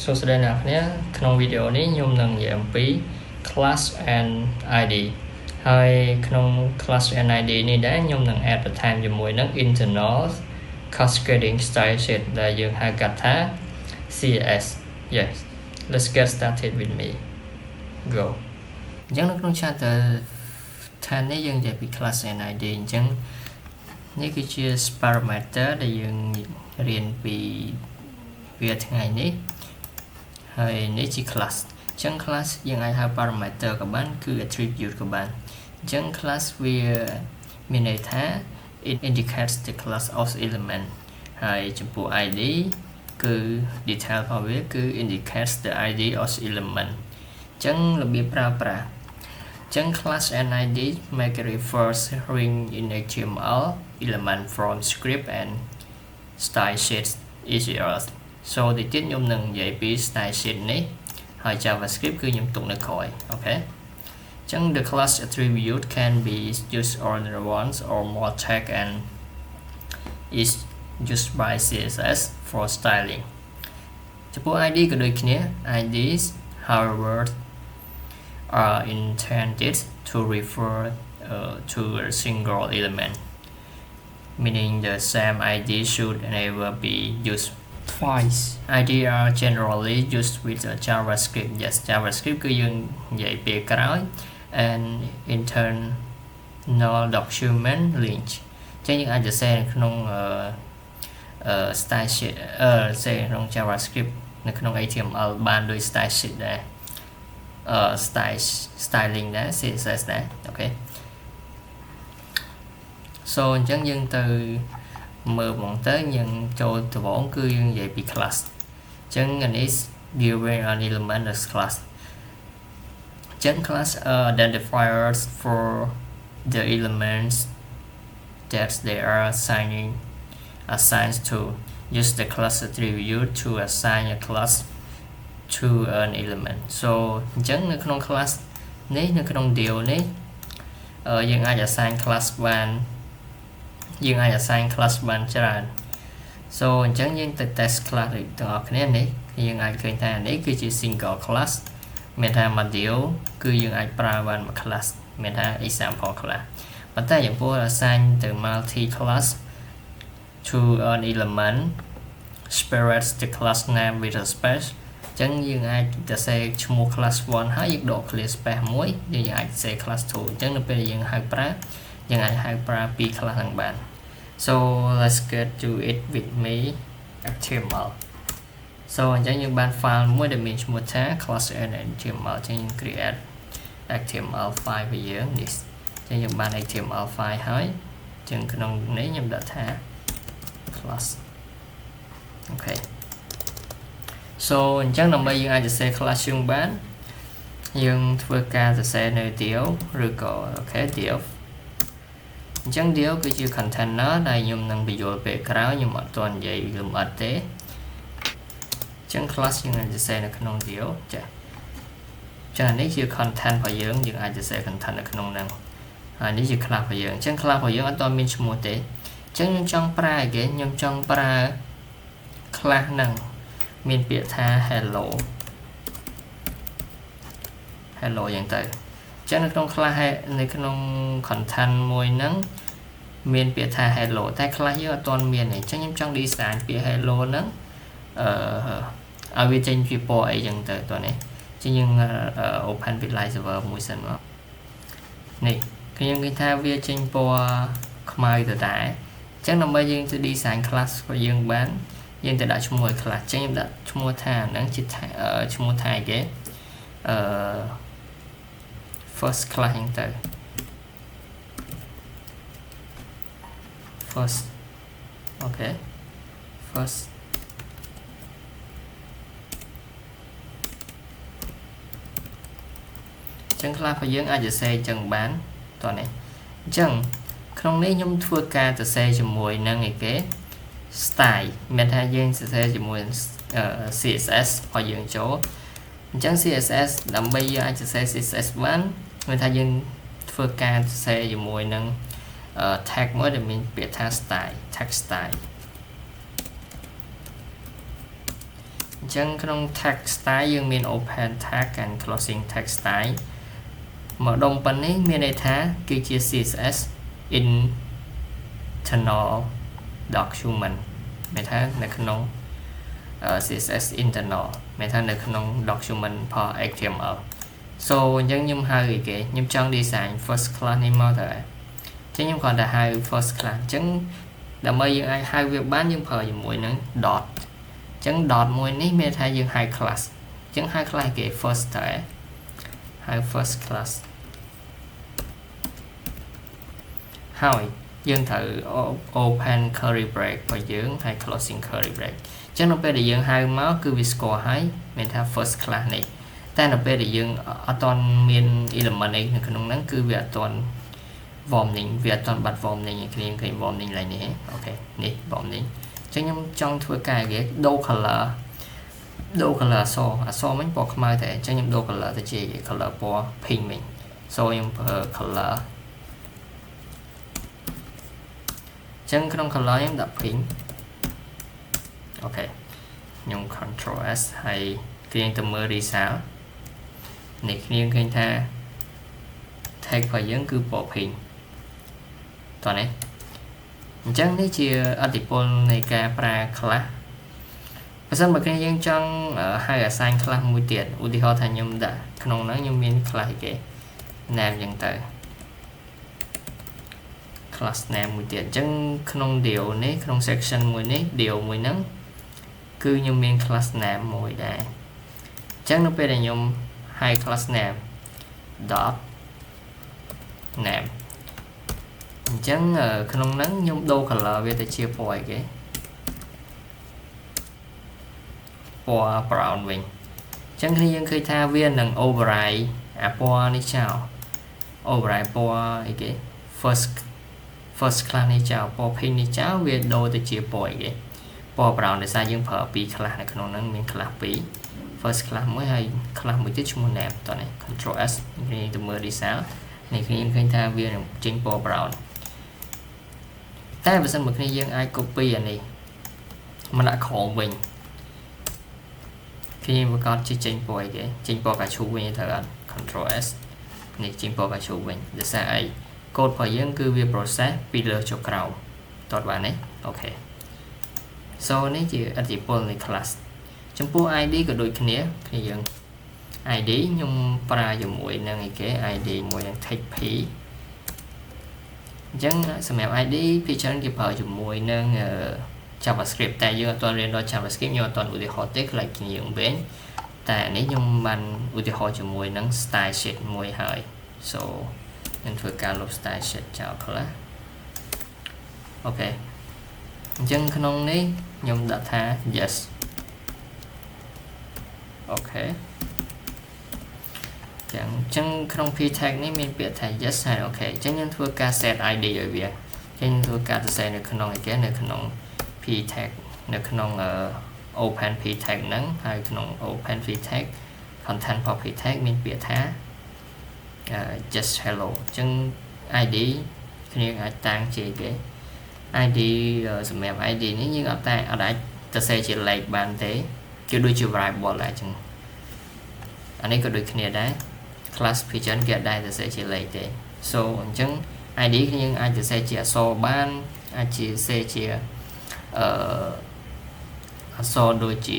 សួស្តីអ្នកនាងក្នុងវីដេអូនេះខ្ញុំនឹងនិយាយអំពី class and id ហើយក្នុង class and id នេះដែរខ្ញុំនឹង add បន្ថែមជាមួយនឹង internal cascading style sheet ដែលយើងហៅកាត់ថា CSS yes let's get started with me go អញ្ចឹងនៅក្នុង chapter 10 នេះយើងនិយាយពី class and id អញ្ចឹងនេះគឺជា parameter ដែលយើងរៀនពីវាថ្ងៃនេះហើយនេះជា class អញ្ចឹង class យើងអាចហៅ parameter ក៏បានគឺ attribute ក៏បានអញ្ចឹង class វាមានន័យថា it indicates the class of element ហើយចំពោះ id គឺ detail របស់វាគឺ indicates the id of element អញ្ចឹងរបៀបប្រើប្រាស់អញ្ចឹង class and id make a referring in HTML element from script and style sheets easier so ទីទៀតខ្ញុំនឹងនិយាយពី style sheet នេះហើយ JavaScript គឺខ្ញុំទុកនៅក្រោយអូខេអញ្ចឹង the class attribute can be used only once or more tag and is used by CSS for styling ចំពោះ ID ក៏ដូចគ្នា IDs however are intended to refer to a single element meaning the same ID should never be used twice. ID are generally used with JavaScript. Yes, JavaScript គឺយើងនិយាយពីក្រោយ and internal document link ចឹងយើងអាចសរសេរក្នុងstyle sheet សរសេរក្នុង JavaScript នៅក្នុង HTML បានដោយ style sheet ដែរ styling ដែរ CSS ដែរអូខេ so អញ្ចឹងយើងទៅមើលហ្មងទៅយើងចូលដំបូងគឺយើងនិយាយពី class អញ្ចឹងអានេះ given an element as class អញ្ចឹង class identifiers for the elements that they are assigned to use the class attribute to assign a class to an element so អញ្ចឹងនៅក្នុង class នេះនៅក្នុង deal នេះយើងអាច assign class បានយើងអាច assign class បានច្រើន so អញ្ចឹងយើងទៅ test class ទាំងអស់គ្នានេះយើងអាចឃើញថានេះគឺជា single class មានថា module គឺយើងអាចប្រើបានមួយ class មានថា example class ប៉ុន្តែចំពោះ assign ទៅ multi class to an element separates the class name with a space អញ្ចឹងយើងអាចសរសេរឈ្មោះ class 1 ហើយយើងដក clear space មួយយើងអាចសរសេរ class 2 អញ្ចឹងនៅពេលយើងហៅប្រើយើងអាចហៅប្រើពីរ class ហ្នឹងបាន so let's get to it with me HTML so អញ្ចឹងយើងបាន file មួយដែលមានឈ្មោះថា class and HTML អញ្ចឹងយើង create HTML file របស់យើងនេះអញ្ចឹងយើងបាន HTML file ហើយអញ្ចឹងក្នុងនេះខ្ញុំដាក់ថា class អូខេ so អញ្ចឹងដើម្បីយើងអាចសរសេរ class យើងបានយើងធ្វើការសរសេរនៅ deal ឬក៏អូខេ deal អញ្ចឹង deal គឺជា container ដែលខ្ញុំនឹងបញ្យល់ពេលក្រោយខ្ញុំអត់ទាន់និយាយលម្អិតទេអញ្ចឹង class យើងអាចសរសេរនៅក្នុង deal ចានេះជា content របស់យើងអាចសរសេរ content នៅក្នុងហ្នឹងហើយនេះជា class របស់យើងអញ្ចឹង class របស់យើងអត់ទាន់មានឈ្មោះទេអញ្ចឹងខ្ញុំចង់ប្រើគេខ្ញុំចង់ប្រើ class ហ្នឹងមានពាក្យថា hello យ៉ាងទៅអញ្ចឹងនៅក្នុង class នៅក្នុង content មួយហ្នឹងមានពាក្យថា hello តែ class យើងអត់ទាន់មានទេអញ្ចឹងខ្ញុំចង់ design ពាក្យ hello ហ្នឹងឲ្យវាចេញជាពណ៌អីចឹងទៅតោះនេះអញ្ចឹងយើង open ពី live server មួយសិនមកនេះខ្ញុំឃើញថាវាចេញពណ៌ខ្មៅទៅដែរអញ្ចឹងដើម្បីយើងទៅ design class របស់យើងបានយើងទៅដាក់ឈ្មោះឲ្យ class អញ្ចឹងខ្ញុំដាក់ឈ្មោះថាហ្នឹងជាឈ្មោះថាអីគេ first class ហ្នឹងទៅ first អូខេ first អញ្ចឹង class របស់យើងអាចសរសេរអញ្ចឹងបានតោះនេះអញ្ចឹងក្នុងនេះខ្ញុំធ្វើការសរសេរជាមួយនឹងអីគេ style មានថាយើងសរសេរជាមួយ CSS ឲ្យយើងចូលអញ្ចឹង CSS ដើម្បីយើងអាចសរសេរ CSS បានមានថាយើងធ្វើការសរសេរជាមួយនឹង tag មួយដែលមានពាក្យថា style tag style ចឹងក្នុង tag style យើងមាន open tag and closing tag style មកដុំប៉ុណ្នេះមានន័យថាគឺជា CSS internal document មានថានៅក្នុង CSS internal មានថានៅក្នុង document ផល HTML so អញ្ចឹងខ្ញុំហៅអីគេខ្ញុំចង់ design first class នេះមកទៅចឹងខ្ញុំគ្រាន់តែហៅ first class អញ្ចឹងដើម្បីយើងអាចហៅវាបានយើងប្រើជាមួយនឹង dot អញ្ចឹង dot មួយនេះមានថាយើងហៅ class អញ្ចឹងហៅ class គេ first ទៅហៅ first class ហើយយើងត្រូវ open curly brace របស់យើងហើយ closing curly brace អញ្ចឹងនៅពេលដែលយើងហៅមកគឺវាស្គាល់ហើយមានថា first class នេះតែនៅពេលដែលយើងអត់ទាន់មាន element អីនៅក្នុងហ្នឹងគឺវាអត់ទាន់ warning វាអត់ទាន់បាត់ warning ឯគ្នាឃើញ warning ឡើងនេះអូខេនេះ warning អញ្ចឹងខ្ញុំចង់ធ្វើការវាដូរ color អសមិញពណ៌ខ្មៅតែអញ្ចឹងខ្ញុំដូរ color ទៅជា color ពណ៌ pink វិញ so ខ្ញុំប្រើ color អញ្ចឹងក្នុង color ខ្ញុំដាក់ pink អូខេខ្ញុំ control S ហើយគ្រាងទៅមើល result នេះគ្នាឃើញថា tag របស់យើងគឺពណ៌ pink តោះនេះអញ្ចឹងនេះជាអត្ថប្រយោជន៍នៃការប្រើ class បើសិនបើយើងចង់ហៅ assign class មួយទៀតឧទាហរណ៍ថាខ្ញុំដាក់ក្នុងហ្នឹងខ្ញុំមាន class គេ name អញ្ចឹងទៅ class name មួយទៀតអញ្ចឹងក្នុង deal នេះក្នុង section មួយនេះ deal មួយហ្នឹងគឺខ្ញុំមាន class name មួយដែរអញ្ចឹងនៅពេលដែលខ្ញុំហៅ class name dot name អញ្ចឹងក្នុងហ្នឹងខ្ញុំដូរ color វាទៅជាពណ៌អីគេពណ៌ brown វិញអញ្ចឹងយើងឃើញថាវានឹង override អាពណ៌នេះចោល override ពណ៌អីគេ first class នេះចោលពណ៌ pink នេះចោលវាដូរទៅជាពណ៌អីគេពណ៌ brown ដោយសារយើងប្រើពីរ class នៅក្នុងហ្នឹងមាន class 2 first class មួយហើយ class មួយទៀតឈ្មោះ name តោះនេះ control S នេះទៅមើល result នេះខ្ញុំឃើញថាវានឹងចេញពណ៌ brown តែបើសិនមកគ្នាយើងអាច copy អានេះមកដាក់ក្រោមវិញខ្ញុំប្រកាសជាចេញពណ៌អីគេចេញពណ៌កាឈូវិញត្រូវអត់ control S នេះចេញពណ៌កាឈូវិញដោយសារអី code របស់យើងគឺវា process ពីលើចុះក្រោមតោះបានទេអូខេ so នេះជាអត្ថប្រយោជន៍នៃ class ចំពោះ ID ក៏ដូចគ្នាយើង ID ខ្ញុំប្រើជាមួយនឹងអីគេ ID មួយនឹង text p អញ្ចឹងសម្រាប់ ID ពីច្រើនគេប្រើជាមួយនឹង JavaScript តែយើងអត់ទាន់រៀនដល់ JavaScript ខ្ញុំអត់ទាន់ឧទាហរណ៍ទេខ្លាចគ្នាយើងវិញតែនេះខ្ញុំបានឧទាហរណ៍ជាមួយនឹង style sheet មួយហើយ so ខ្ញុំធ្វើការលុប style sheet ចោលខ្លះអូខេអញ្ចឹងក្នុងនេះខ្ញុំដាក់ថា yes អូខេអញ្ចឹងក្នុង p tag នេះមានពាក្យថា yes ហើយអូខេអញ្ចឹងខ្ញុំធ្វើការ set ID ឲ្យវាខ្ញុំធ្វើការសរសេរនៅក្នុងអីគេនៅក្នុង p tag នៅក្នុង open p tag ហ្នឹងហើយក្នុង open p tag content របស់ p tag មានពាក្យថា just hello អញ្ចឹង ID គ្នាអាចតាំងជាគេ ID សម្រាប់ ID នេះយើងអត់អាចសរសេរជាលេខបានទេគឺដូចជា variable ដែរអញ្ចឹងអានេះក៏ដូចគ្នាដែរ class pigeon គេអាចសរសេរជាលេខទេ so អញ្ចឹង ID យើងអាចសរសេរជាអក្សរបានអាចជាសរសេរជាអក្សរដូចជា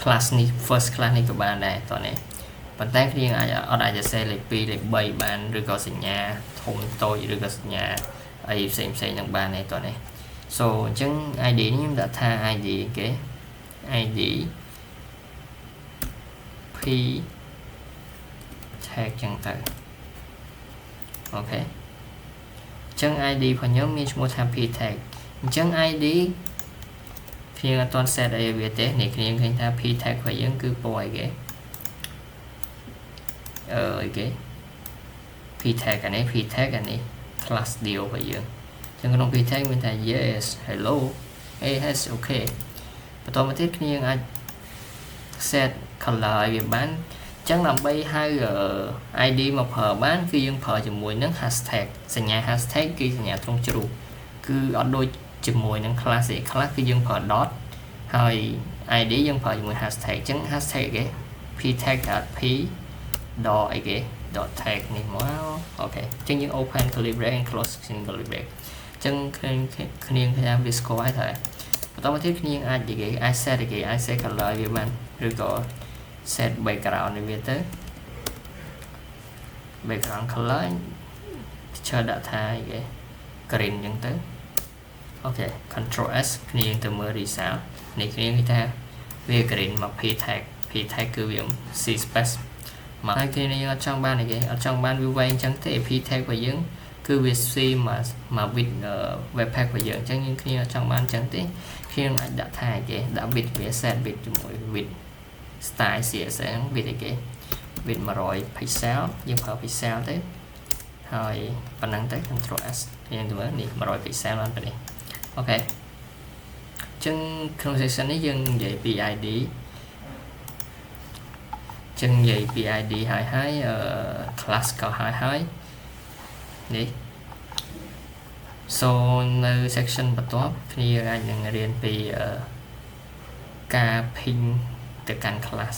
class នេះ first class នេះក៏បានដែរតោះនេះប៉ុន្តែយើងអាចសរសេរលេខ2លេខ3បានឬក៏សញ្ញាធំតូចឬក៏សញ្ញាអីផ្សេងនឹងបានទេតោះនេះ so អញ្ចឹង ID នេះខ្ញុំដាក់ថា ID គេ ID p tag ចឹងទៅអូខេអញ្ចឹង ID របស់ខ្ញុំមានឈ្មោះថា p tag អញ្ចឹង ID ខ្ញុំអត់ទាន់ set អីវាទេនេះខ្ញុំឃើញថា p tag របស់យើងគឺពណ៌អីគេអីគេ p tag អានេះ p tag អានេះ class deal របស់យើងអញ្ចឹងក្នុង p tag មានថា yes hello yes អូខេបន្តមកទៀតខ្ញុំអាច set color ឲ្យវាបានអញ្ចឹងដើម្បីហៅ ID មកប្រើបានគឺយើងប្រើជាមួយនឹង hashtag សញ្ញា hashtag គឺសញ្ញាទ្រង់ជ្រូកគឺអត់ដូចជាមួយនឹង class ទេ class គឺយើងប្រើ dot ហើយ ID យើងប្រើជាមួយ hashtag អញ្ចឹង hashtag គេ p tag.p ដកអីគេដក tag នេះមកអូខេអញ្ចឹងយើង open curly bracket and close curly bracket អញ្ចឹងគ្នាខ្ញុំវាស្គាល់ហើយបន្តមកទៀតគ្នាអាចនិយាយអាច set គេអាច set color វាបានឬក៏ set background នេះវាទៅ background color ចូលដាក់ថាអីគេ green អញ្ចឹងទៅអូខេ control s គ្នាទៅមើល result នេះគ្នាគេថាវា green មក p tag គឺវា c space មកហើយគ្នាយើងអត់ចង់បានអីគេអត់ចង់បានវាវែងអញ្ចឹងទេ p tag របស់យើងគឺវា c មក width web page របស់យើងអញ្ចឹងយើងគ្នាអត់ចង់បានអញ្ចឹងទេខ្ញុំអាចដាក់ថាអីគេដាក់ width វា set width ជាមួយ width style CSS width អីគេ width 100 pixel យើងប្រើ pixel ទៅហើយប៉ុណ្ណឹងទៅ control s យើងទៅមើលនេះ100 pixel បានប៉ុណ្នេះអូខេអញ្ចឹងក្នុង section នេះយើងនិយាយពី ID ចឹងនិយាយពី ID ហើយ class ក៏ហើយនេះ so នៅ section បន្ទាប់គ្នាអាចនឹងរៀនពីការ ping ទៅកាន់ class